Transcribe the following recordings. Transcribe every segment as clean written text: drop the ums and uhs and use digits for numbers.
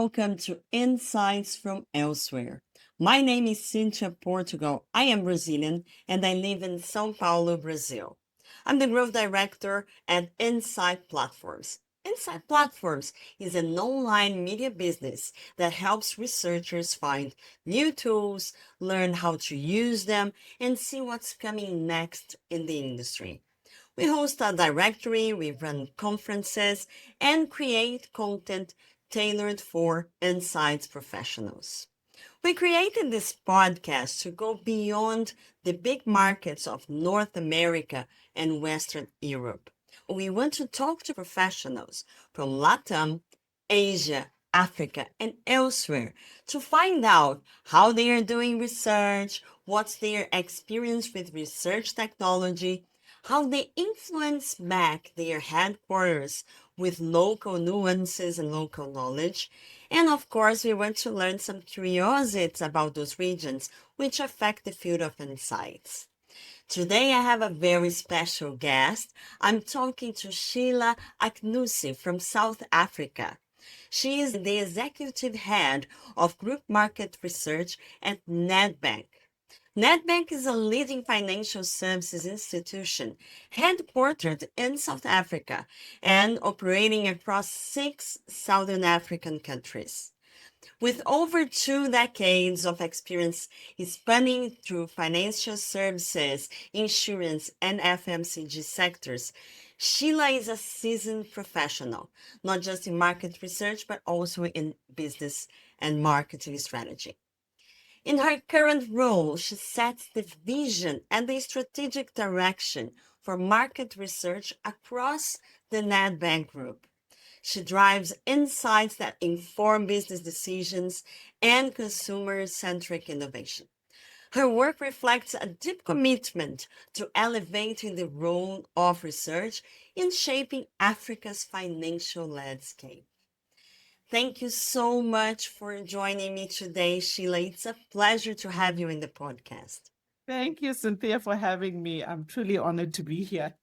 welcome to Insights from Elsewhere. My name is Cynthia Portugal. I am Brazilian and I live in Sao Paulo, Brazil. I'm the growth director at Insight Platforms. Insight Platforms is an online media business that helps researchers find new tools, learn how to use them, and see what's coming next in the industry. We host a directory, we run conferences, and create content tailored for insights professionals. We created this podcast to go beyond the big markets of North America and Western Europe. We want to talk to professionals from LATAM, Asia, Africa, and elsewhere to find out how they are doing research, what's their experience with research technology, how they influence back their headquarters with local nuances and local knowledge. And of course, we want to learn some curiosities about those regions which affect the field of insights. Today, I have a very special guest. I'm talking to Sheila Akinnusi from South Africa. She is the executive head of group market research at Nedbank. Nedbank is a leading financial services institution headquartered in South Africa and operating across 6 Southern African countries. With over 2 decades of experience spanning through financial services, insurance, and FMCG sectors, Sheila is a seasoned professional, not just in market research, but also in business and marketing strategy. In her current role, she sets the vision and the strategic direction for market research across the Nedbank Group. She drives insights that inform business decisions and consumer-centric innovation. Her work reflects a deep commitment to elevating the role of research in shaping Africa's financial landscape. Thank you so much for joining me today, Sheila. It's a pleasure to have you in the podcast. Thank you, Cynthia, for having me. I'm truly honored to be here.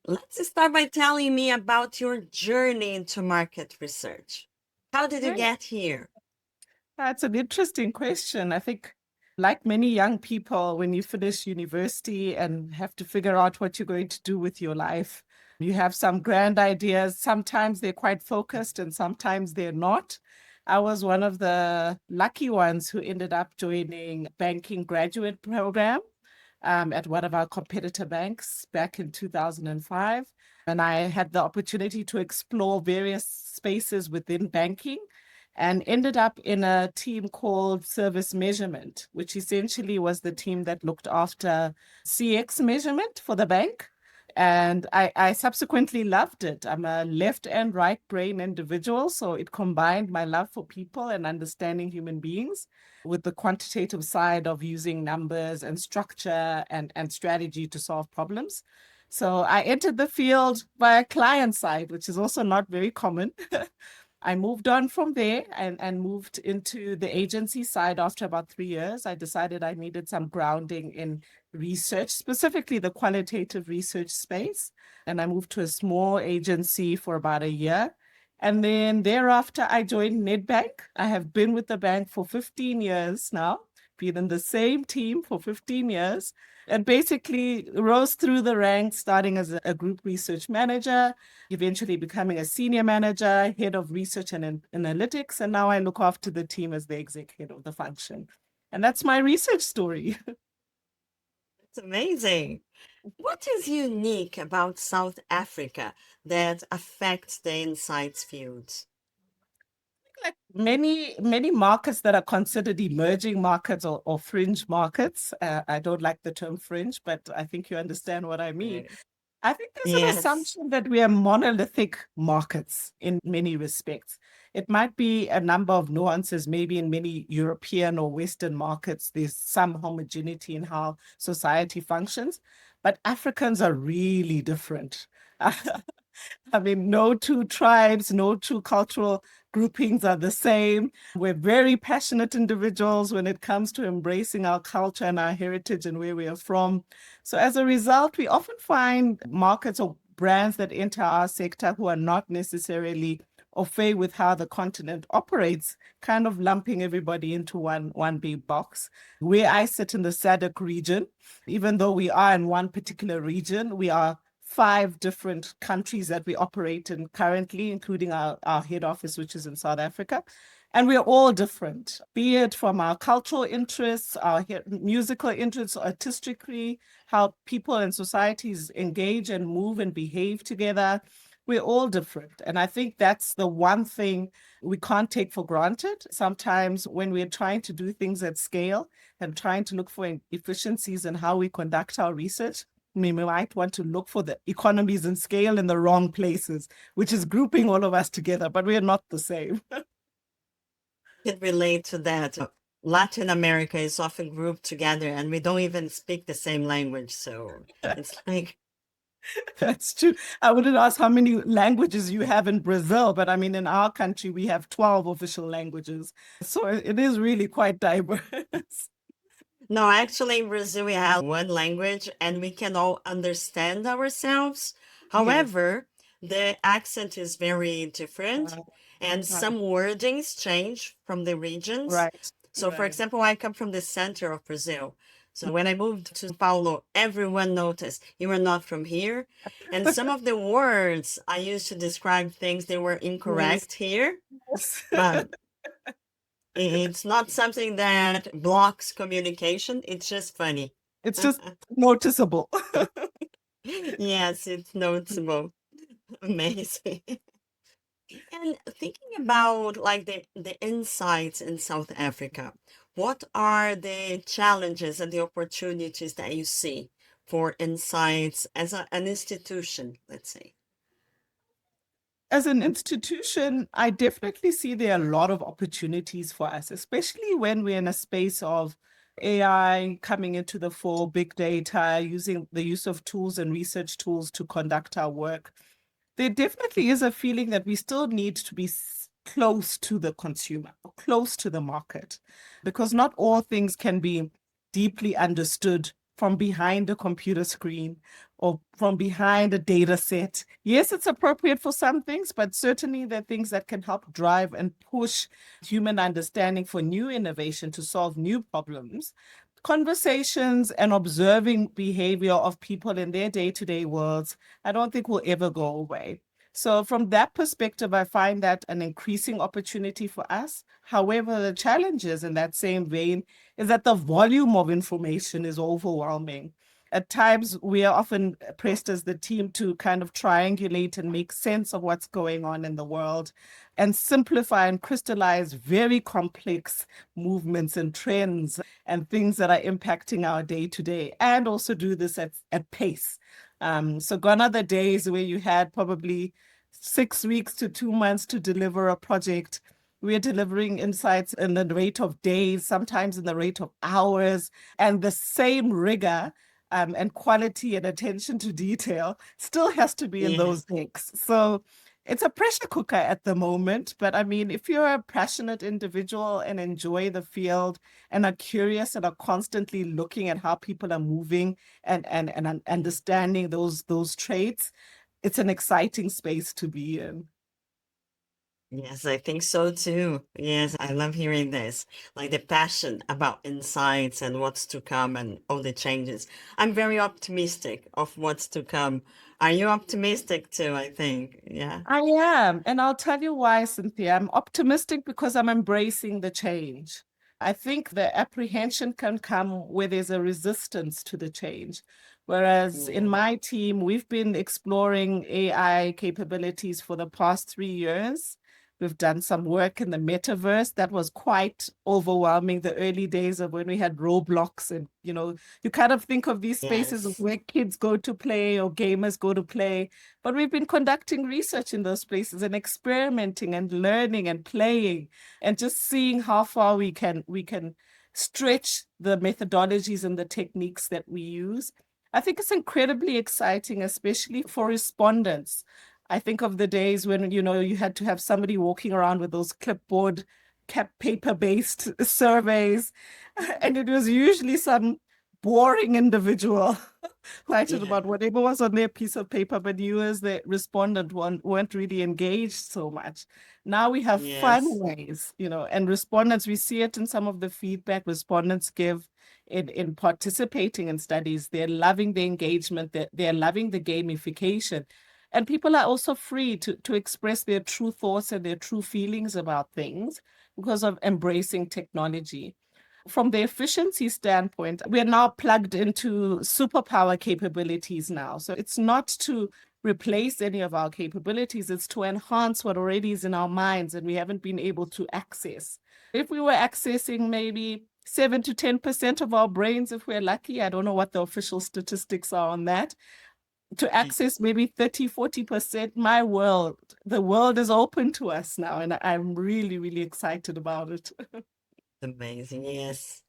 Let's start by telling me about your journey into market research. How did you Great. get here? That's an interesting question. I think, like many young people, when you finish university and have to figure out what you're going to do with your life, you have some grand ideas. Sometimes they're quite focused and sometimes they're not. I was one of the lucky ones who ended up joining banking graduate program at one of our competitor banks back in 2005. And I had the opportunity to explore various spaces within banking and ended up in a team called Service Measurement, which essentially was the team that looked after CX measurement for the bank. And I subsequently loved it. I'm a left and right brain individual, so it combined my love for people and understanding human beings with the quantitative side of using numbers and structure and strategy to solve problems. So I entered the field via client side, which is also not very common. I moved on from there and moved into the agency side after about 3 years. I decided I needed some grounding in research, specifically the qualitative research space. And I moved to a small agency for about a year. And then thereafter, I joined Nedbank. I have been with the bank for 15 years now, been in the same team for 15 years, and basically rose through the ranks, starting as a group research manager, eventually becoming a senior manager, head of research and analytics. And now I look after the team as the exec head of the function. And that's my research story. It's amazing. What is unique about South Africa that affects the insights fields? Like many markets that are considered emerging markets or fringe markets. I don't like the term fringe, but I think you understand what I mean. Right. I think there's an Yes. assumption that we are monolithic markets in many respects. It might be a number of nuances, maybe in many European or Western markets, there's some homogeneity in how society functions, but Africans are really different. I mean, no two tribes, no two cultural groupings are the same. We're very passionate individuals when it comes to embracing our culture and our heritage and where we are from. So as a result, we often find markets or brands that enter our sector who are not necessarily au fait with how the continent operates, kind of lumping everybody into one big box. Where I sit in the SADC region, even though we are in one particular region, we are 5 different countries that we operate in currently, including our head office, which is in South Africa. And we're all different, be it from our cultural interests, our musical interests, artistically, how people and societies engage and move and behave together. We're all different. And I think that's the one thing we can't take for granted. Sometimes when we're trying to do things at scale and trying to look for efficiencies in how we conduct our research, we might want to look for the economies and scale in the wrong places, which is grouping all of us together, but we're not the same. Can relate to that. Latin America is often grouped together and we don't even speak the same language. So it's like, That's true. I wouldn't ask how many languages you have in Brazil, but I mean, in our country, we have 12 official languages. So it is really quite diverse. no, actually, in Brazil, we have one language and we can all understand ourselves. Yes. However, the accent is very different Uh, and right. some wordings change from the regions. Right. So, for Right. example, I come from the center of Brazil. So, when I moved to São Paulo, everyone noticed you are not from here. And some of the words I used to describe things, they were Yes. incorrect here. Yes. But it's not something that blocks communication. It's just funny. It's just noticeable. Yes, it's noticeable. Amazing. And thinking about like the insights in South Africa, what are the challenges and the opportunities that you see for insights as an institution, let's say? As an institution, I definitely see there are a lot of opportunities for us, especially when we're in a space of AI coming into the fore, big data, using the use of tools and research tools to conduct our work. There definitely is a feeling that we still need to be close to the consumer, close to the market, because not all things can be deeply understood from behind a computer screen or from behind a data set. Yes, it's appropriate for some things, but certainly there are things that can help drive and push human understanding for new innovation to solve new problems. Conversations and observing behavior of people in their day-to-day worlds, I don't think will ever go away. So from that perspective, I find that an increasing opportunity for us. However, the challenges in that same vein is that the volume of information is overwhelming. At times, we are often pressed as the team to kind of triangulate and make sense of what's going on in the world and simplify and crystallize very complex movements and trends and things that are impacting our day to day, and also do this at pace. So gone are the days where you had probably 6 weeks to 2 months to deliver a project. We're delivering insights in the rate of days, sometimes in the rate of hours, and the same rigor and quality and attention to detail still has to be in those Yes. things. So it's a pressure cooker at the moment. But I mean, if you're a passionate individual and enjoy the field and are curious and are constantly looking at how people are moving and understanding those traits, it's an exciting space to be in. Yes, I think so too. Yes, I love hearing this. Like the passion about insights and what's to come and all the changes. I'm very optimistic of what's to come. Are you optimistic too, I think? Yeah. I am. And I'll tell you why, Cynthia. I'm optimistic because I'm embracing the change. I think the apprehension can come where there's a resistance to the change. Whereas in Yeah. my team, we've been exploring AI capabilities for the past 3 years. We've done some work in the metaverse that was quite overwhelming, the early days of when we had Roblox. And, you kind of think of these spaces Yes. where kids go to play or gamers go to play, but we've been conducting research in those places and experimenting and learning and playing and just seeing how far we can stretch the methodologies and the techniques that we use. I think it's incredibly exciting, especially for respondents. I think of the days when you had to have somebody walking around with those clipboard cap paper-based surveys, and it was usually some boring individual Excited Yeah. about whatever was on their piece of paper, but you as the respondent weren't really engaged so much. Now we have fun Yes. ways, and respondents, we see it in some of the feedback respondents give in participating in studies. They're loving the engagement, they're loving the gamification. And people are also free to express their true thoughts and their true feelings about things because of embracing technology. From the efficiency standpoint, we're now plugged into superpower capabilities now. So it's not to replace any of our capabilities, it's to enhance what already is in our minds and we haven't been able to access. If we were accessing maybe 7 to 10% of our brains, if we're lucky, I don't know what the official statistics are on that, to Mm. access maybe 30, 40%, the world is open to us now. And I'm really, really excited about it. Amazing. Yes.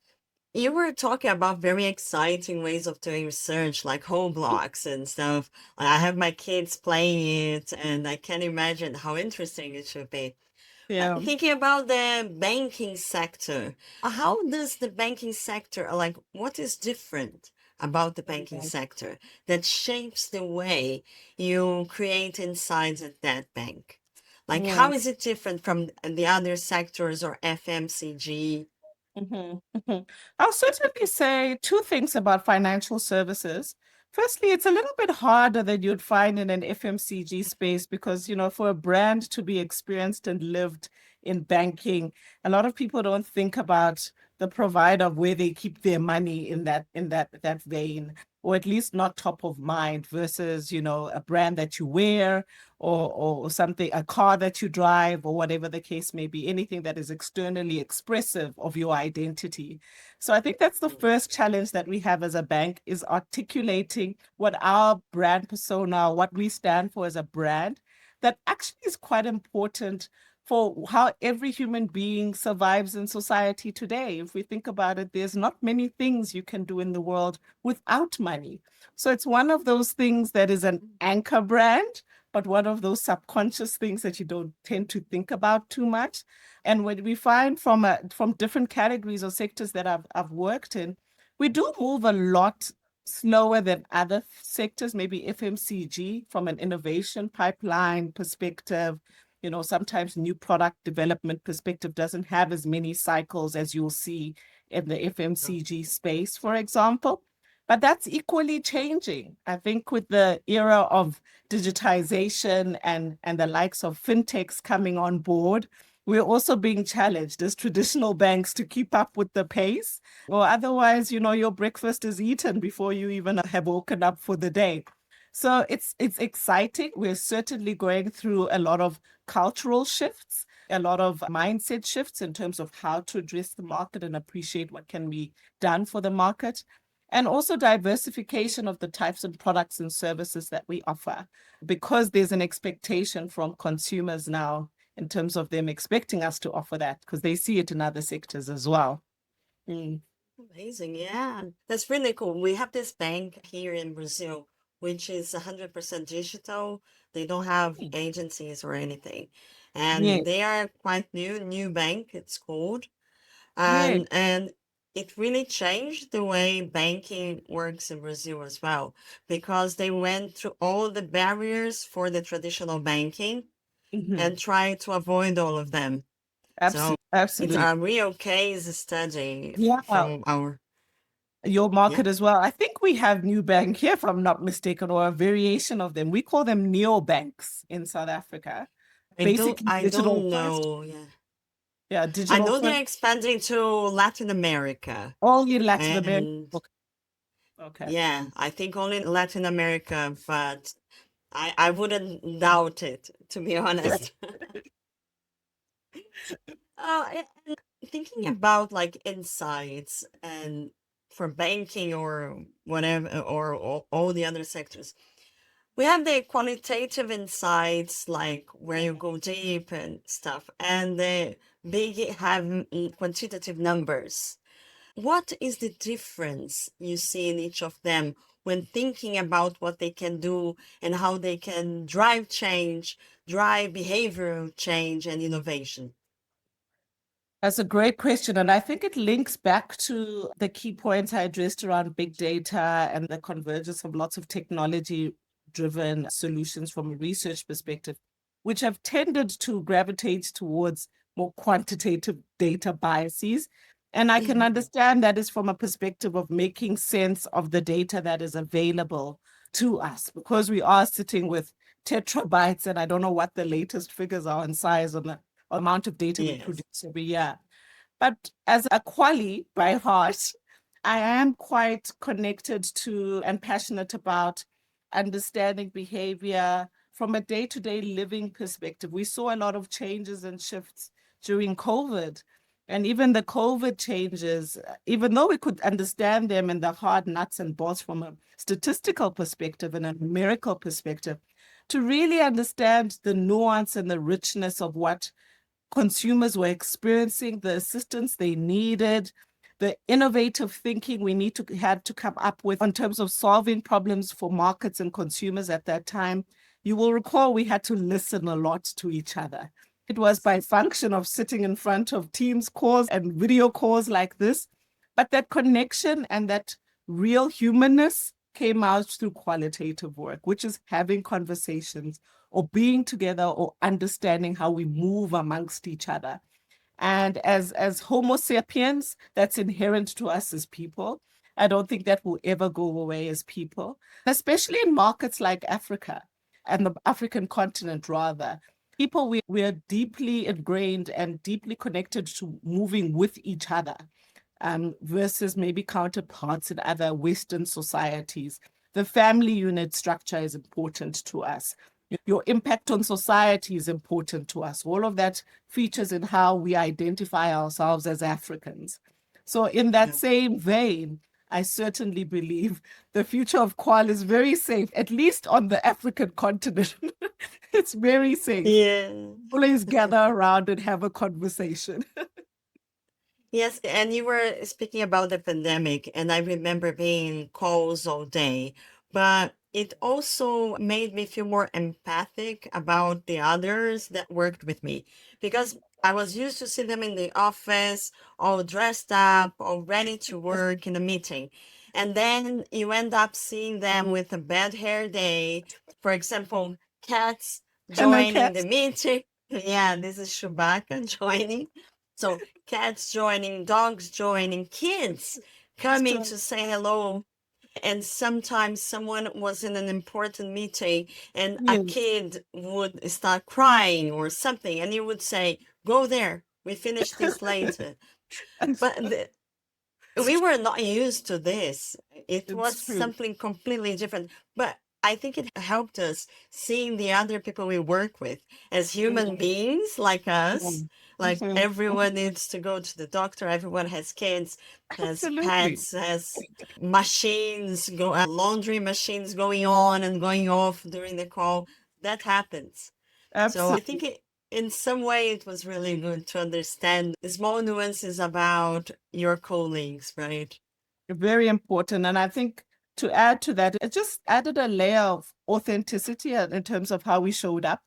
You were talking about very exciting ways of doing research, like whole blocks and stuff. I have my kids playing it, and I can imagine how interesting it should be. Yeah. Thinking about the banking sector, how does the banking sector, like, what is different about the banking sector that shapes the way you create insights at that bank? Like, Yeah. how is it different from the other sectors or FMCG? Mhm, mhm. I'll certainly say two things about financial services. Firstly, it's a little bit harder than you'd find in an FMCG space because, for a brand to be experienced and lived in banking, a lot of people don't think about the provider of where they keep their money in that vein, or at least not top of mind versus, a brand that you wear or something, a car that you drive, or whatever the case may be, anything that is externally expressive of your identity. So I think that's the Mm, first challenge that we have as a bank is articulating what our brand persona, what we stand for as a brand, that actually is quite important for how every human being survives in society today. If we think about it, there's not many things you can do in the world without money. So it's one of those things that is an anchor brand, but one of those subconscious things that you don't tend to think about too much. And what we find from different categories or sectors that I've worked in, we do move a lot slower than other sectors, maybe FMCG from an innovation pipeline perspective. Sometimes new product development perspective doesn't have as many cycles as you'll see in the no. FMCG space, for example. But that's equally changing. I think with the era of digitization and the likes of fintechs coming on board, we're also being challenged as traditional banks to keep up with the pace, or otherwise, your breakfast is eaten before you even have woken up for the day. So it's exciting. We're certainly going through a lot of cultural shifts, a lot of mindset shifts in terms of how to address the market and appreciate what can be done for the market, and also diversification of the types of products and services that we offer, because there's an expectation from consumers now in terms of them expecting us to offer that because they see it in other sectors as well. Mm. Amazing. Yeah, that's really cool. We have this bank here in Brazil, which is 100% digital. They don't have agencies or anything. Yeah, And they are quite new bank, it's called. yeah. And it really changed the way banking works in Brazil as well, because they went through all the barriers for the traditional banking Mhm. and tried to avoid all of them. So Absolutely, it's absolutely. a real case study Yeah, from our, your yeah. market as well. I think we have new bank here, if I'm not mistaken, or a variation of them. We call them neobanks in South Africa. Basically, I digital don't first. know. Yeah. Yeah, I digital know first. they're expanding to Latin America. Only Latin America. And Okay. Okay. yeah, I think only Latin America, but I wouldn't doubt it, to be honest. And thinking about like insights and for banking or whatever, or all the other sectors, we have the qualitative insights, like where you go deep and stuff, and the big have quantitative numbers. What is the difference you see in each of them when thinking about what they can do and how they can drive change, drive behavioral change and innovation? That's a great question. And I think it links back to the key points I addressed around big data and the convergence of lots of technology driven solutions from a research perspective, which have tended to gravitate towards more quantitative data biases. And I can Mhm. understand that is from a perspective of making sense of the data that is available to us, because we are sitting with terabytes, and I don't know what the latest figures are in size on the amount of data we Yes. produce every year. But as a quali by heart, I am quite connected to and passionate about understanding behavior from a day-to-day living perspective. We saw a lot of changes and shifts during COVID. And even the COVID changes, even though we could understand them in the hard nuts and bolts from a statistical perspective and a numerical perspective, to really understand the nuance and the richness of what consumers were experiencing, the assistance they needed, the innovative thinking we had to come up with in terms of solving problems for markets and consumers at that time. You will recall we had to listen a lot to each other. It was by function of sitting in front of Teams calls and video calls like this, but that connection and that real humanness came out through qualitative work, which is having conversations or being together or understanding how we move amongst each other. And as Homo sapiens, that's inherent to us as people. I don't think that will ever go away as people, especially in markets like Africa and the African continent, rather. People, we are deeply ingrained and deeply connected to moving with each other, versus maybe counterparts in other Western societies. The family unit structure is important to us. Your impact on society is important to us. All of that features in how we identify ourselves as Africans. So, in that Yeah. same vein, I certainly believe the future of Kwal is very safe, at least on the African continent. It's very safe. Yeah. Always gather around and have a conversation. Yes, and you were speaking about the pandemic, and I remember being in calls all day, but it also made me feel more empathic about the others that worked with me because I was used to see them in the office, all dressed up, all ready to work in a meeting. And then you end up seeing them with a bad hair day. For example, cats Hello, joining the Kat. meeting. Yeah, this is Chewbacca joining. So cats joining, dogs joining, kids coming So, to say hello. And sometimes someone was in an important meeting and a yes. kid would start crying or something, and you would say, "Go there, we finish this later." But we were not used to this. It was It's true. something completely different. But I think it helped us seeing the other people we work with as human Mm, beings like us. mm, Like mhm, everyone needs to go to the doctor, everyone has kids, has absolutely. pets, has machines, laundry machines going on and going off during the call. That happens. So I think Absolutely. in some way it was really good to understand the small nuances about your colleagues, right? Very important. And I think to add to that, it just added a layer of authenticity in terms of how we showed up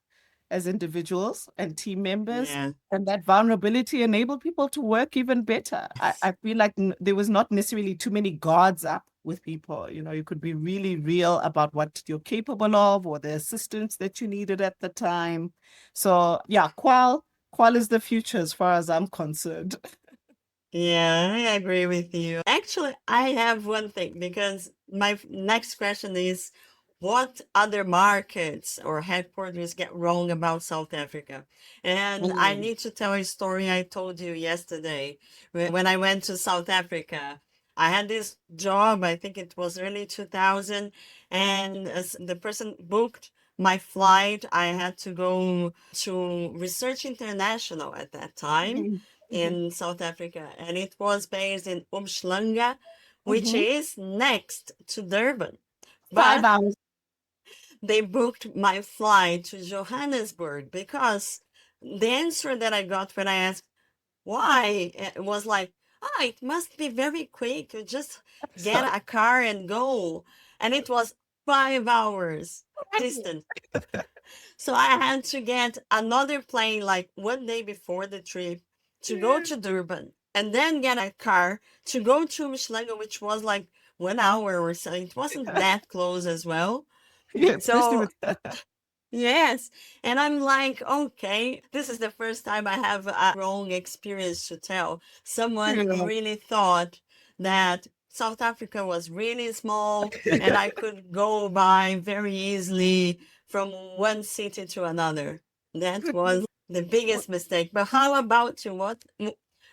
as individuals and team members. Yeah. And that vulnerability enabled people to work even better. I feel like there was not necessarily too many guards up with people. You know, you could be really real about what you're capable of or the assistance that you needed at the time. So yeah, Qual is the future as far as I'm concerned. Yeah, I agree with you. Actually, I have one thing because my next question is what other markets or headquarters get wrong about South Africa? And I Mm, need to tell a story I told you yesterday. When I went to South Africa, I had this job, I think it was early 2000, and as the person booked my flight, I had to go to Research International at that time mhm, mhm, in South Africa, and it was based in Umhlanga, which mhm. is next to Durban. Five But hours. they booked my flight to Johannesburg because the answer that I got when I asked why it was like, ah, it must be very quick. You just get So, a car and go. And it was 5 hours distant. So I had to get another plane like one day before the trip to go Yeah. to Durban and then get a car to go to Michelanga, which was like 1 hour or so. It wasn't that close as well. Yeah, especially So with yes. And I'm like, okay, this is the first time I have a wrong experience to tell. Someone yeah. really thought that South Africa was really small and I could go by very easily from one city to another. That was the biggest mistake. But how about you? From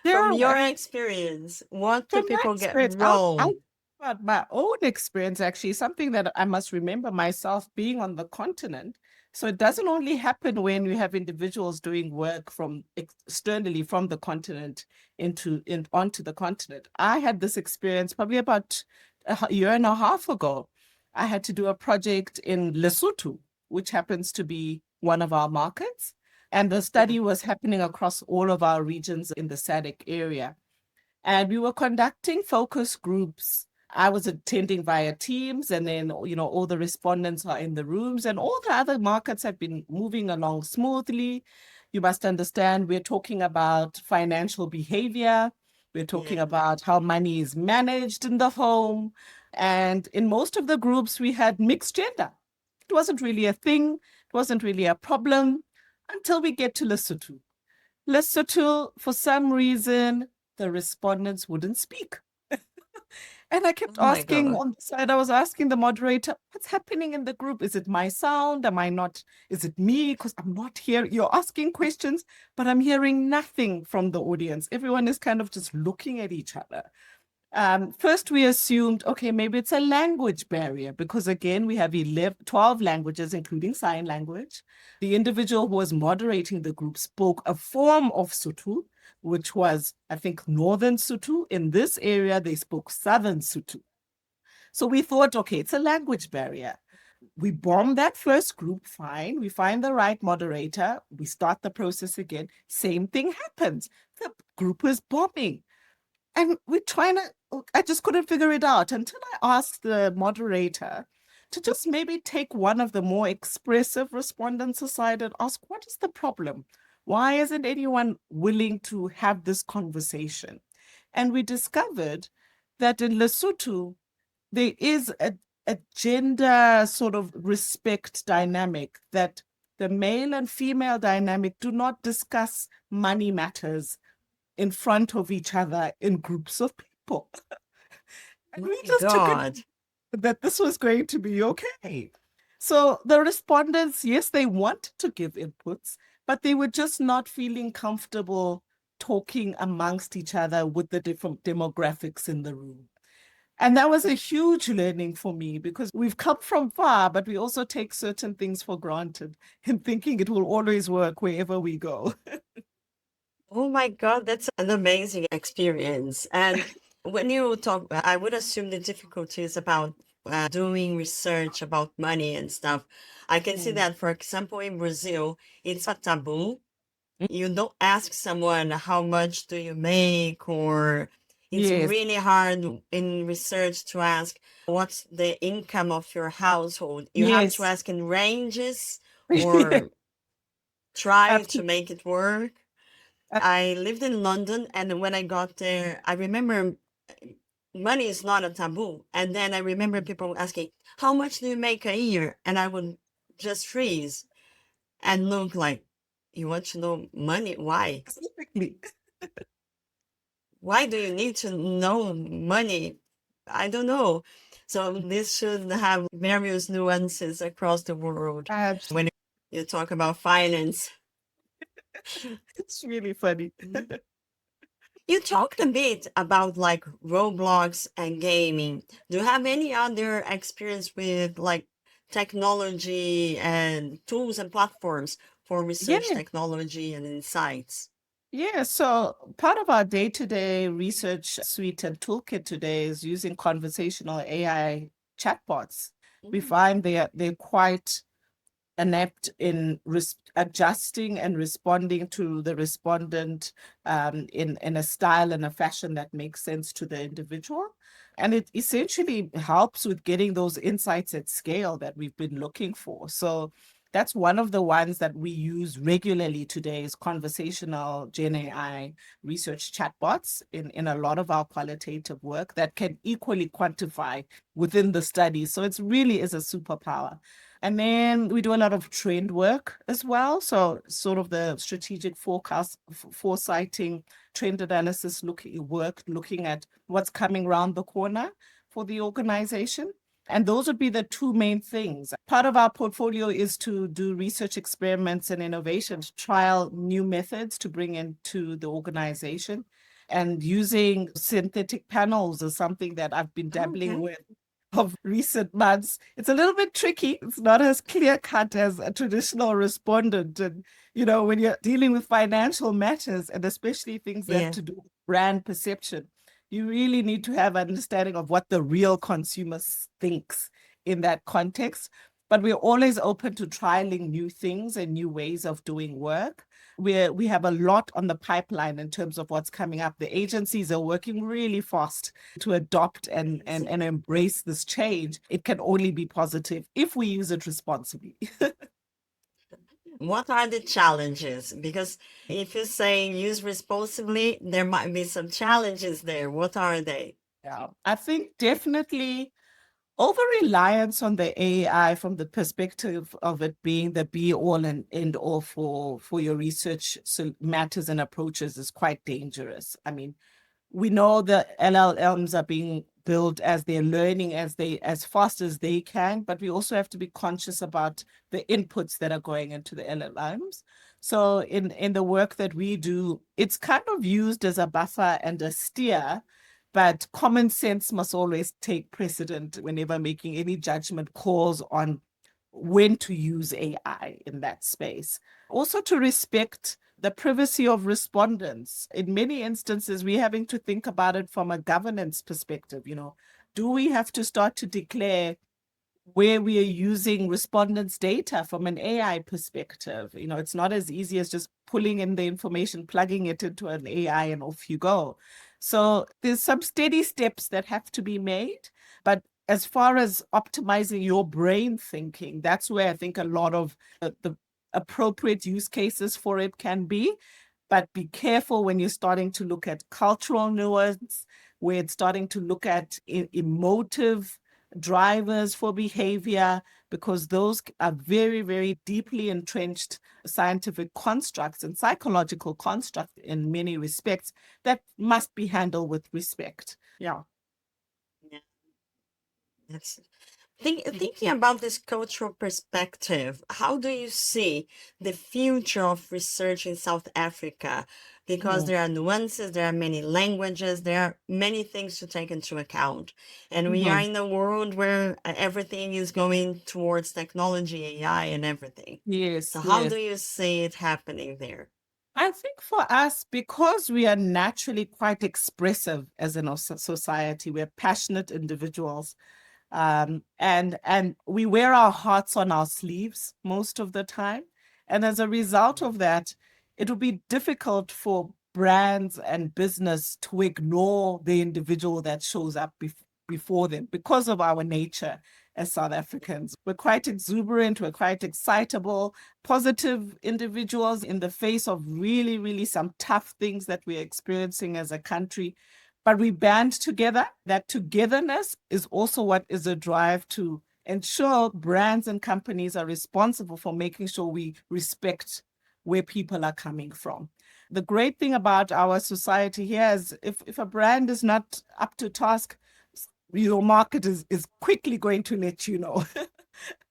Yeah, your experience, what do from my people get experience, I'll wrong? about my own experience, actually, something that I must remember myself being on the continent. So it doesn't only happen when you have individuals doing work from externally from the continent onto the continent. I had this experience probably about a year and a half ago. I had to do a project in Lesotho, which happens to be one of our markets. And the Yeah. study was happening across all of our regions in the SADC area. And we were conducting focus groups. I was attending via Teams, and then, all the respondents are in the rooms, and all the other markets have been moving along smoothly. You must understand, we're talking about financial behavior. We're talking Yeah. about how money is managed in the home. And in most of the groups, we had mixed gender. It wasn't really a thing, it wasn't really a problem until we get to Lesotho. Lesotho, for some reason, the respondents wouldn't speak. And I kept Oh my asking God. on the side, I was asking the moderator, what's happening in the group? Is it my sound? Am I not? Is it me? Because I'm not here. You're asking questions, but I'm hearing nothing from the audience. Everyone is kind of just looking at each other. First, we assumed, okay, maybe it's a language barrier because, again, we have 12 languages, including sign language. The individual who was moderating the group spoke a form of Sotho, which was, I think, Northern Sotho. In this area, they spoke Southern Sotho. So we thought, okay, it's a language barrier. We bomb that first group, fine. We find the right moderator. We start the process again. Same thing happens. The group is bombing. And we're trying to, I just couldn't figure it out until I asked the moderator to just maybe take one of the more expressive respondents aside and ask, what is the problem? Why isn't anyone willing to have this conversation? And we discovered that in Lesotho, there is a gender sort of respect dynamic that the male and female dynamic do not discuss money matters in front of each other in groups of people. And we My just took it God. that this was going to be okay. So the respondents, yes, they wanted to give inputs, but they were just not feeling comfortable talking amongst each other with the different demographics in the room. And that was a huge learning for me because we've come from far, but we also take certain things for granted in thinking it will always work wherever we go. Oh my God, that's an amazing experience. And when you talk, I would assume the difficulties about doing research about money and stuff. I can see Mm. that, for example, in Brazil, it's a taboo. You don't ask someone how much do you make, or it's Yes. really hard in research to ask what's the income of your household. You have to Yes. ask in ranges or try to Absolutely. make it work. I lived in London, and when I got there, I remember money is not a taboo. And then I remember people asking, how much do you make a year? And I would just freeze and look like, you want to know money? Why? Absolutely. Why do you need to know money? I don't know. So this should have various nuances across the world Absolutely. when you talk about finance. It's really funny. Mhm. You talked a bit about like Roblox and gaming. Do you have any other experience with like technology and tools and platforms for research Yeah, technology and insights? yeah. So part of our day-to-day research suite and toolkit today is using conversational AI chatbots. We Mm. find they're quite inept in adjusting and responding to the respondent in a style and a fashion that makes sense to the individual. And it essentially helps with getting those insights at scale that we've been looking for. So That's one of the ones that we use regularly today is conversational Gen AI research chatbots in a lot of our qualitative work that can equally quantify within the study. So it really is a superpower. And then we do a lot of trend work as well. So sort of the strategic forecast, foresighting, trend analysis looking at what's coming around the corner for the organization. And those would be the two main things. Part of our portfolio is to do research experiments and innovation, to trial new methods to bring into the organization. And using synthetic panels is something that I've been dabbling Okay. with of recent months. It's a little bit tricky. It's not as clear cut as a traditional respondent. And, when you're dealing with financial matters and especially things that have Yeah. to do with brand perception, you really need to have understanding of what the real consumer thinks in that context. But we're always open to trialing new things and new ways of doing work. We have a lot on the pipeline in terms of what's coming up. The agencies are working really fast to adopt and embrace this change. It can only be positive if we use it responsibly. What are the challenges? Because if you say use responsibly, there might be some challenges there. What are they? Yeah, I think definitely over reliance on the AI from the perspective of it being the be all and end all for your research matters and approaches is quite dangerous. I mean, we know the LLMs are being built as they're learning as fast as they can, but we also have to be conscious about the inputs that are going into the LLMs. So in the work that we do, it's kind of used as a buffer and a steer, but common sense must always take precedent whenever making any judgment calls on when to use AI in that space. Also, to respect the privacy of respondents. In many instances, we're having to think about it from a governance perspective. Do we have to start to declare where we are using respondents' data from an AI perspective? It's not as easy as just pulling in the information, plugging it into an AI, and off you go. So there's some steady steps that have to be made. But as far as optimizing your brain thinking, that's where I think a lot of the appropriate use cases for it can be. But be careful when you're starting to look at cultural nuance, where it's starting to look at emotive drivers for behavior, because those are very, very deeply entrenched scientific constructs and psychological constructs in many respects that must be handled with respect. Yeah. Yeah, that's thinking about this cultural perspective, how do you see the future of research in South Africa? Because Mhm. there are nuances, there are many languages, there are many things to take into account. And we are Mhm. in a world where everything is going towards technology, AI, and everything. Yes, So, how yes. do you see it happening there? I think for us, because we are naturally quite expressive as a society, we're passionate individuals, and we wear our hearts on our sleeves most of the time. And as a result of that, it will be difficult for brands and business to ignore the individual that shows up before them because of our nature as South Africans. We're quite exuberant, we're quite excitable, positive individuals in the face of really, really some tough things that we're experiencing as a country. But we band together. That togetherness is also what is a drive to ensure brands and companies are responsible for making sure we respect where people are coming from. The great thing about our society here is if a brand is not up to task, your market is quickly going to let you know.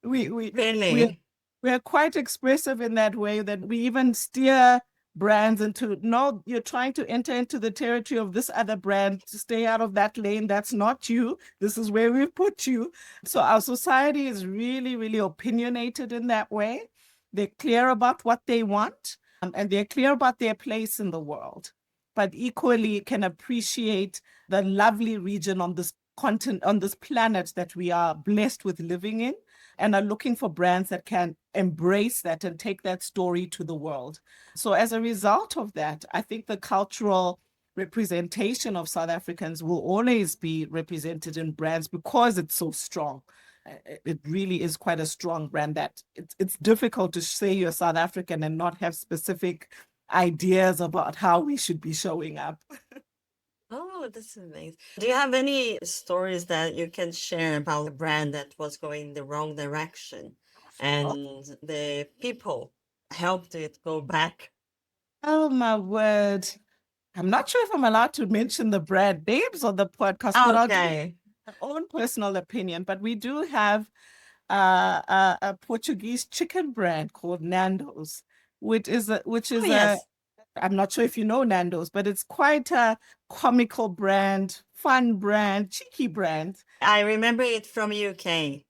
we we we Really? we're quite expressive in that way that we even steer brands into, no, you're trying to enter into the territory of this other brand, to stay out of that lane. That's not you. This is where we've put you. So our society is really, really opinionated in that way. They're clear about what they want, and they're clear about their place in the world, but equally can appreciate the lovely region on this continent, on this planet that we are blessed with living in, and are looking for brands that can embrace that and take that story to the world. So, as a result of that, I think the cultural representation of South Africans will always be represented in brands because it's so strong. It really is quite a strong brand that it's difficult to say you're South African and not have specific ideas about how we should be showing up. Oh, that's amazing. Do you have any stories that you can share about a brand that was going the wrong direction and the people helped it go back? Oh my word. I'm not sure if I'm allowed to mention the brand names on the podcast, but I'll give Okay. my own personal opinion. But we do have a Portuguese chicken brand called Nando's, which Oh, is a yes. I'm not sure if you know Nando's, but it's quite a comical brand, fun brand, cheeky brand. I remember it from UK.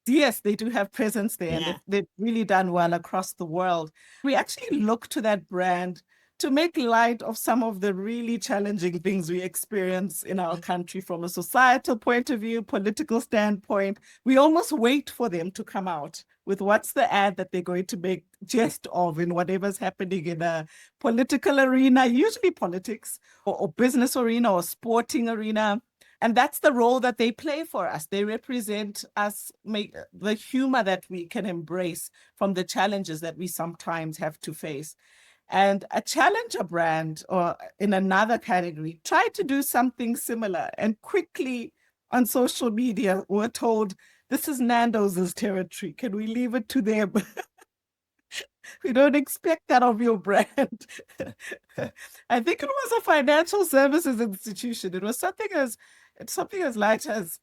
Yes, they do have presence there, and Yeah. they've really done well across the world. We actually look to that brand to make light of some of the really challenging things we experience in our country from a societal point of view, political standpoint. We almost wait for them to come out with what's the ad that they're going to make jest of in whatever's happening in a political arena, usually politics, or business arena or sporting arena. And that's the role that they play for us. They represent us, make the humor that we can embrace from the challenges that we sometimes have to face. And a challenger brand, or in another category, tried to do something similar. And quickly on social media, we're told, this is Nando's territory. Can we leave it to them? We don't expect that of your brand. I think it was a financial services institution. It was something as light as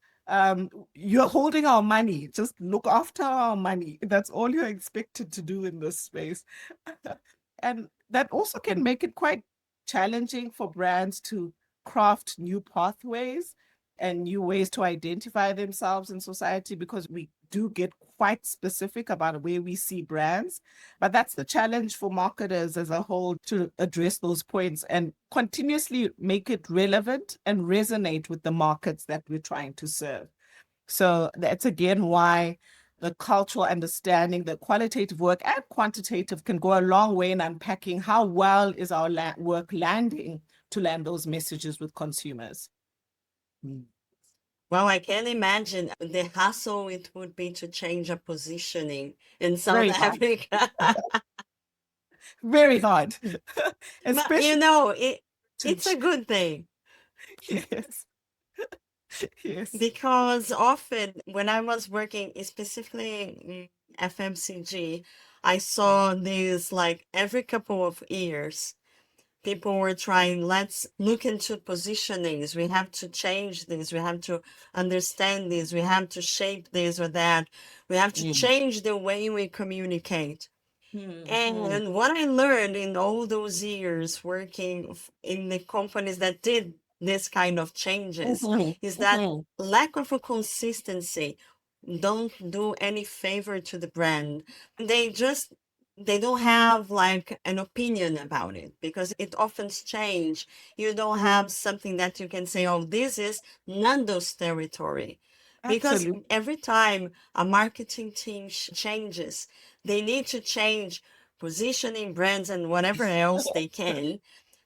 you're holding our money. Just look after our money. That's all you're expected to do in this space. And that also can make it quite challenging for brands to craft new pathways and new ways to identify themselves in society, because we do get quite specific about where we see brands. But that's the challenge for marketers as a whole, to address those points and continuously make it relevant and resonate with the markets that we're trying to serve. So that's again why the cultural understanding, the qualitative work and quantitative can go a long way in unpacking how well is our work landing to land those messages with consumers. Well, I can imagine the hassle it would be to change a positioning in South Very hard, Africa. very hard, But you especially know, to it's a good thing yes, yes. because often when I was working specifically in FMCG, I saw these like every couple of years. People were trying, let's look into positionings. We have to change this. We have to understand this. We have to shape this or that. We have to Mm. change the way we communicate. Mm. And what I learned in all those years working in the companies that did this kind of changes Mhm, is that mhm. lack of a consistency don't do any favor to the brand. They just they don't have like an opinion about it because it often change. You don't have something that you can say, oh, this is Nando's territory. Because Absolutely. every time a marketing team changes, they need to change positioning, brands, and whatever else they can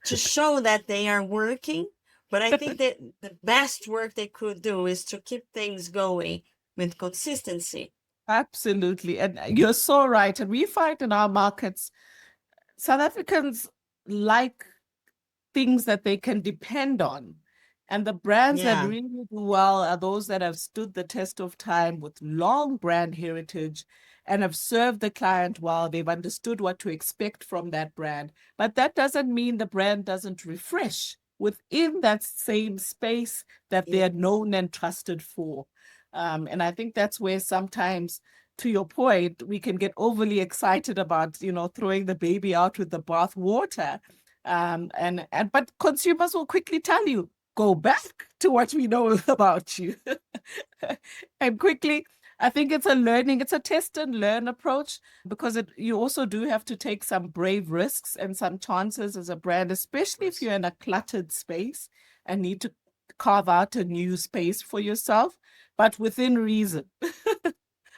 to show that they are working. But I think that the best work they could do is to keep things going with consistency. Absolutely. And you're so right. And we find in our markets, South Africans like things that they can depend on. And the brands that Yeah. really do well are those that have stood the test of time with long brand heritage and have served the client well. They've understood what to expect from that brand. But that doesn't mean the brand doesn't refresh within that same space that Yeah. they're known and trusted for. And I think that's where sometimes, to your point, we can get overly excited about, throwing the baby out with the bath water. And but consumers will quickly tell you, go back to what we know about you. And quickly, I think it's a test and learn approach, because you also do have to take some brave risks and some chances as a brand, especially if you're in a cluttered space and need to carve out a new space for yourself, but within reason.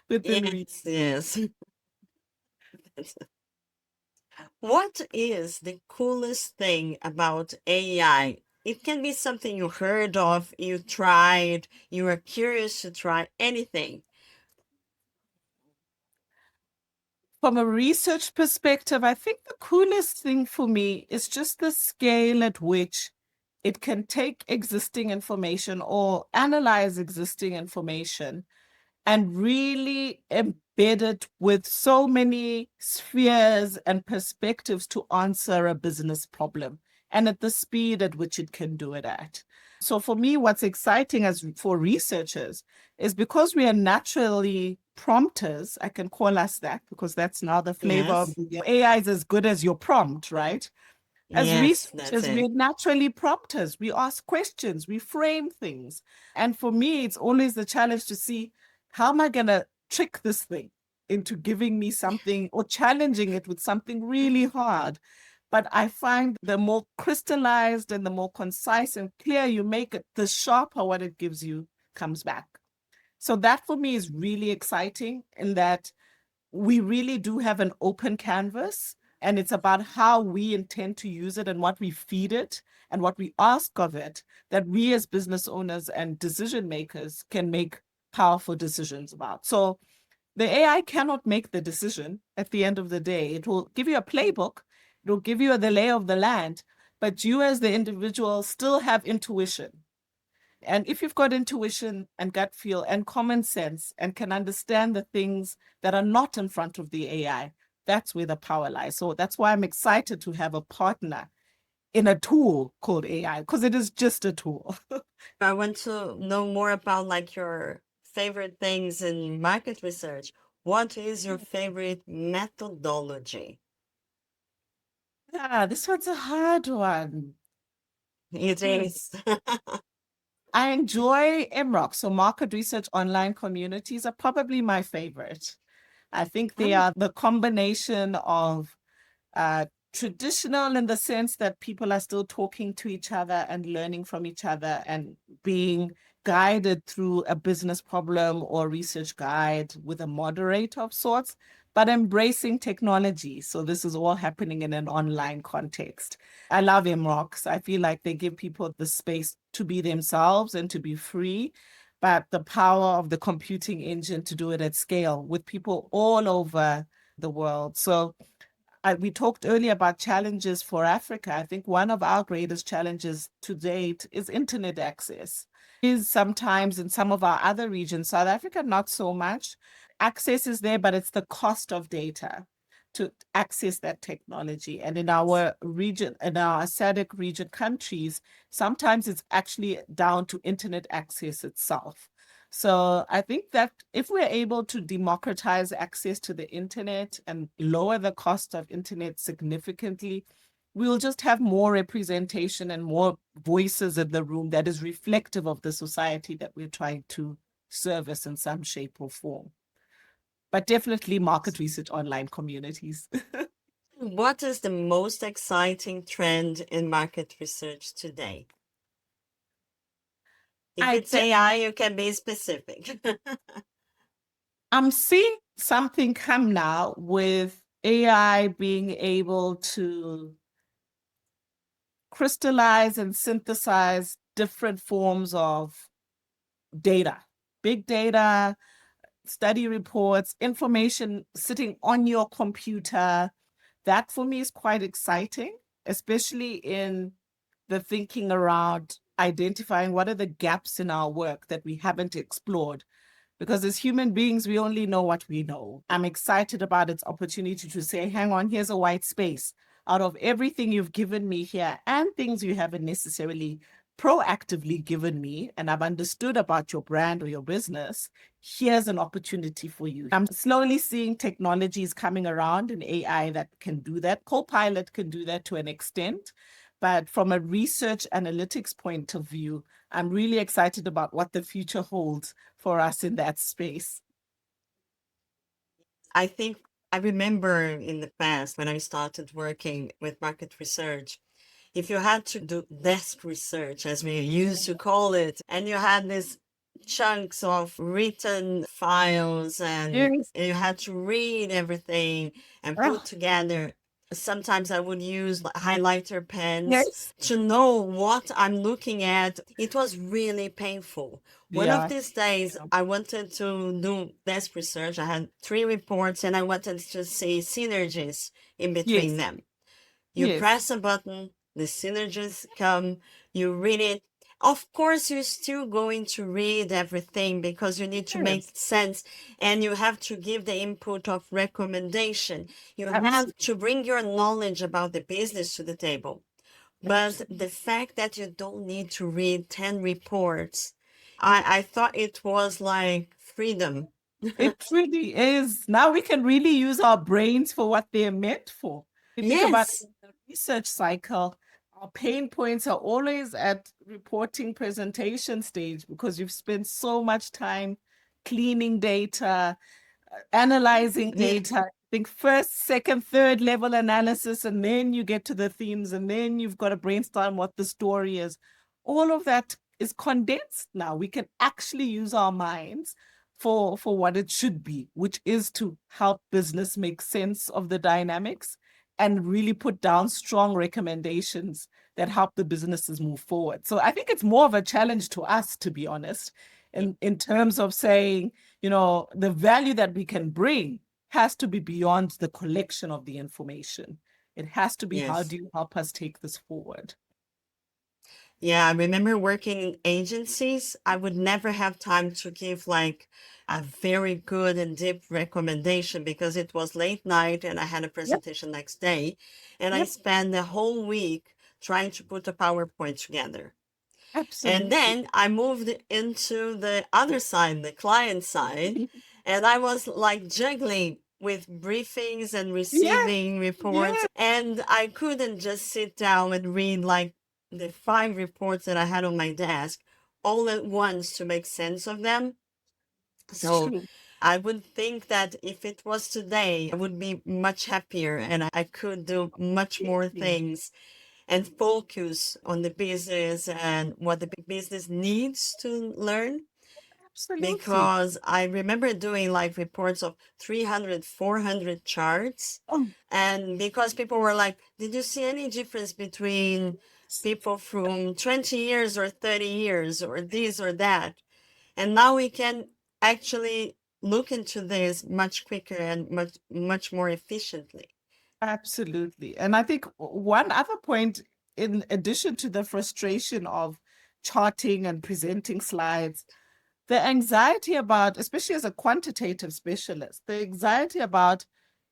Within reason. Yes, yes. What is the coolest thing about AI? It can be something you heard of, you tried, you were curious to try anything. From a research perspective, I think the coolest thing for me is just the scale at which it can take existing information or analyze existing information and really embed it with so many spheres and perspectives to answer a business problem and at the speed at which it can do it at. So for me, what's exciting as for researchers is because we are naturally prompters, I can call us that because that's now the flavor of Yes. the AI is as good as your prompt, right? As Yes, that's researchers, it. we're naturally prompters. We ask questions, we frame things. And for me, it's always the challenge to see how am I going to trick this thing into giving me something or challenging it with something really hard. But I find the more crystallized and the more concise and clear you make it, the sharper what it gives you comes back. So that for me is really exciting in that we really do have an open canvas, and it's about how we intend to use it and what we feed it and what we ask of it, that we as business owners and decision makers can make powerful decisions about. So the AI cannot make the decision at the end of the day. It will give you a playbook, it will give you the lay of the land, but you as the individual still have intuition. And if you've got intuition and gut feel and common sense and can understand the things that are not in front of the AI, that's where the power lies. So that's why I'm excited to have a partner in a tool called AI, because it is just a tool. I want to know more about like your favorite things in market research. What is your favorite methodology? Yeah, this one's a hard one. It Hmm. is. I enjoy MROC, so market research online communities are probably my favorite. I think they Oh, are the combination of uh, traditional in the sense that people are still talking to each other and learning from each other and being guided through a business problem or research guide with a moderator of sorts, but embracing technology. So this is all happening in an online context. I love MROCs. I feel like they give people the space to be themselves and to be free, but the power of the computing engine to do it at scale with people all over the world. So we talked earlier about challenges for Africa. I think one of our greatest challenges to date is internet access. Is sometimes in some of our other regions, South Africa, not so much. Access is there, but it's the cost of data to access that technology. And in our region, in our SADC region countries, sometimes it's actually down to internet access itself. So I think that if we're able to democratize access to the internet and lower the cost of internet significantly, we'll just have more representation and more voices in the room that is reflective of the society that we're trying to service in some shape or form. But definitely market research online communities. what is the most exciting trend in market research today? If I it's AI, you can be specific. I'm seeing something come now with AI being able to crystallize and synthesize different forms of data, big data, study reports, information sitting on your computer. That for me is quite exciting, especially in the thinking around identifying what are the gaps in our work that we haven't explored. Because as human beings, we only know what we know. I'm excited about its opportunity to say, hang on, here's a white space. Out of everything you've given me here and things you haven't necessarily proactively given me, and I've understood about your brand or your business, here's an opportunity for you. I'm slowly seeing technologies coming around in AI that can do that. Copilot can do that to an extent. But from a research analytics point of view, I'm really excited about what the future holds for us in that space. I think I remember in the past when I started working with market research, if you had to do desk research, as we used to call it, and you had these chunks of written files and Yes. you had to read everything and put Oh, together. Sometimes I would use like, highlighter pens Yes. to know what I'm looking at. It was really painful. One of Yeah. these days, Yeah. I wanted to do desk research. I had three reports and I wanted to see synergies in between Yes. them. You Yes. press a button, the synergies come, you read it. Of course, you're still going to read everything because you need to make Yes. sense and you have to give the input of recommendation. You have Absolutely. to bring your knowledge about the business to the table. But Absolutely. the fact that you don't need to read 10 reports, I thought it was like freedom. It really is. Now we can really use our brains for what they're meant for. You think about Yes, the research cycle, our pain points are always at reporting presentation stage because you've spent so much time cleaning data, analyzing yeah, data. I think first, second, third level analysis, and then you get to the themes, and then you've got to brainstorm what the story is. All of that is condensed now. We can actually use our minds for what it should be, which is to help business make sense of the dynamics and really put down strong recommendations that help the businesses move forward. So I think it's more of a challenge to us, to be honest, in terms of saying, the value that we can bring has to be beyond the collection of the information. It has to be, how yes. do you help us take this forward? Yeah, I remember working in agencies. I would never have time to give like a very good and deep recommendation because it was late night and I had a Yep, presentation next day. And I yep, spent the whole week trying to put a PowerPoint together. And absolutely. then I moved into the other side, the client side, and I was like juggling with briefings and Yeah, receiving reports. yeah, And I couldn't just sit down and read like the five reports that I had on my desk all at once to make sense of them. it's So true. I would think that if it was today, I would be much happier and I could do much more Completely. things and focus on the business and what the business needs to learn. Absolutely. Because I remember doing like reports of 300, 400 charts. Oh, And because people were like, did you see any difference between people from 20 years or 30 years or this or that? And now we can actually look into this much quicker and much more efficiently. absolutely. And I think one other point, in addition to the frustration of charting and presenting slides, the anxiety about, especially as a quantitative specialist, the anxiety about,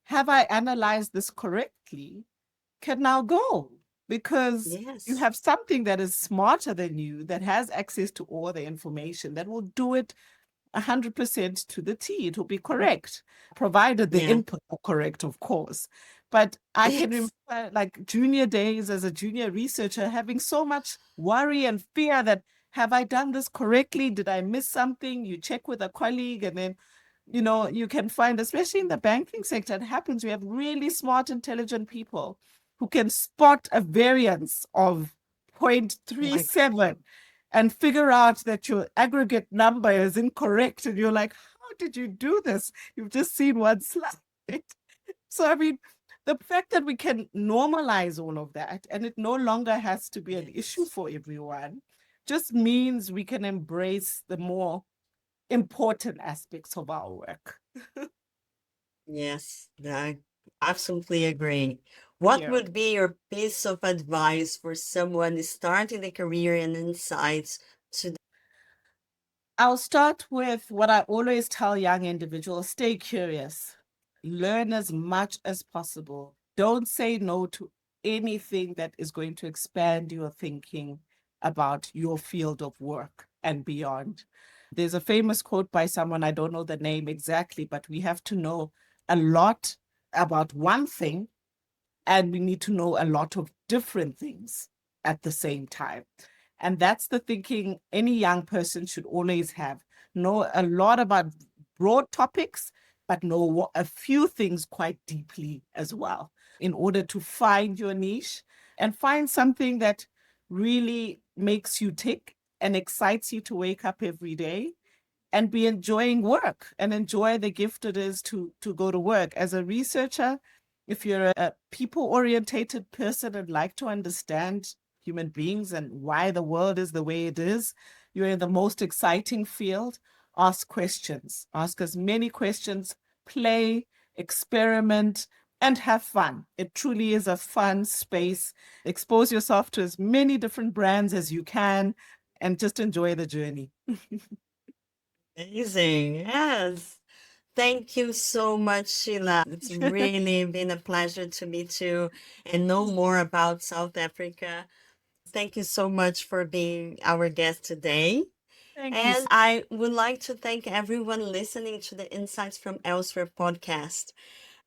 have I analyzed this correctly, can now go, because you Yes. have something that is smarter than you, that has access to all the information, that will do it 100% to the T. It will be correct, provided the Yeah. input are correct, of course. But I can Yes. remember, like, junior days as a junior researcher, having so much worry and fear that, have I done this correctly? Did I miss something? You check with a colleague, and then, you can find, especially in the banking sector, it happens. We have really smart, intelligent people who can spot a variance of My 0.37 and figure out that your aggregate number is incorrect. And you're like, how did you do this? You've just seen one slide. So, I mean, the fact that we can normalize all of that and it no longer has to be an issue yes. for everyone just means we can embrace the more important aspects of our work. Yes, I absolutely agree. What Yeah. would be your piece of advice for someone starting a career in insights today? I'll start with what I always tell young individuals: stay curious, learn as much as possible. Don't say no to anything that is going to expand your thinking about your field of work and beyond. There's a famous quote by someone, I don't know the name exactly, but we have to know a lot about one thing, and we need to know a lot of different things at the same time. And that's the thinking any young person should always have. Know a lot about broad topics, but know a few things quite deeply as well, in order to find your niche and find something that really makes you tick and excites you to wake up every day and be enjoying work and enjoy the gift it is to go to work. As a researcher, If you're a people orientated person and like to understand human beings and why the world is the way it is, you're in the most exciting field. Ask questions, ask as many questions, play, experiment, and have fun. It truly is a fun space. Expose yourself to as many different brands as you can and just enjoy the journey. Amazing. Yes. Thank you so much, Sheila. It's really been a pleasure to meet you and know more about South Africa. Thank you so much for being our guest today. Thank you. And I would like to thank everyone listening to the Insights from Elsewhere podcast.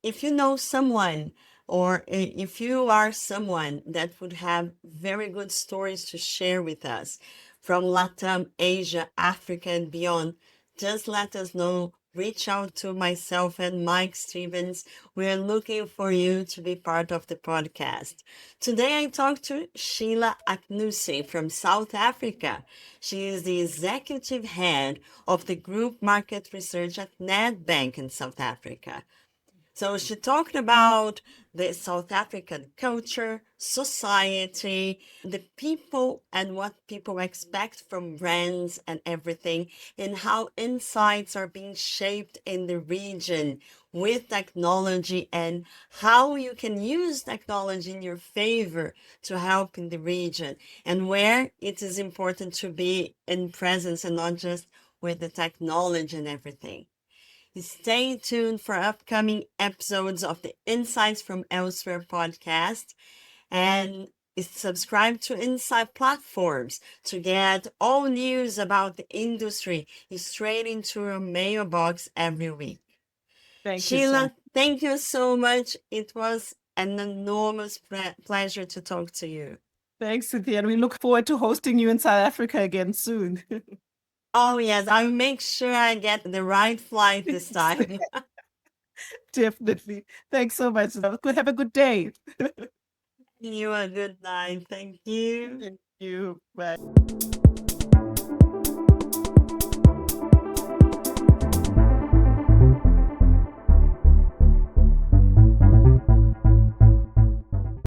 If you know someone, or if you are someone that would have very good stories to share with us from Latam, Asia, Africa, and beyond, just let us know. Reach out to myself and Mike Stevens. We're looking for you to be part of the podcast. Today I talked to Sheila Akinnusi from South Africa. She is the executive head of the group market research at Nedbank in South Africa. So she talked about the South African culture, society, the people, and what people expect from brands and everything, and how insights are being shaped in the region with technology, and how you can use technology in your favor to help in the region, and where it is important to be in presence and not just with the technology and everything. Stay tuned for upcoming episodes of the Insights from Elsewhere podcast, and subscribe to Insight platforms to get all news about the industry straight into your mailbox every week. Thank you so much. Sheila, thank you so much. It was an enormous pleasure to talk to you. Thanks, Cynthia. And we look forward to hosting you in South Africa again soon. Oh, yes, I'll make sure I get the right flight this time. Definitely. Thanks so much. Have a good day. You a good night. Thank you. Thank you. Bye.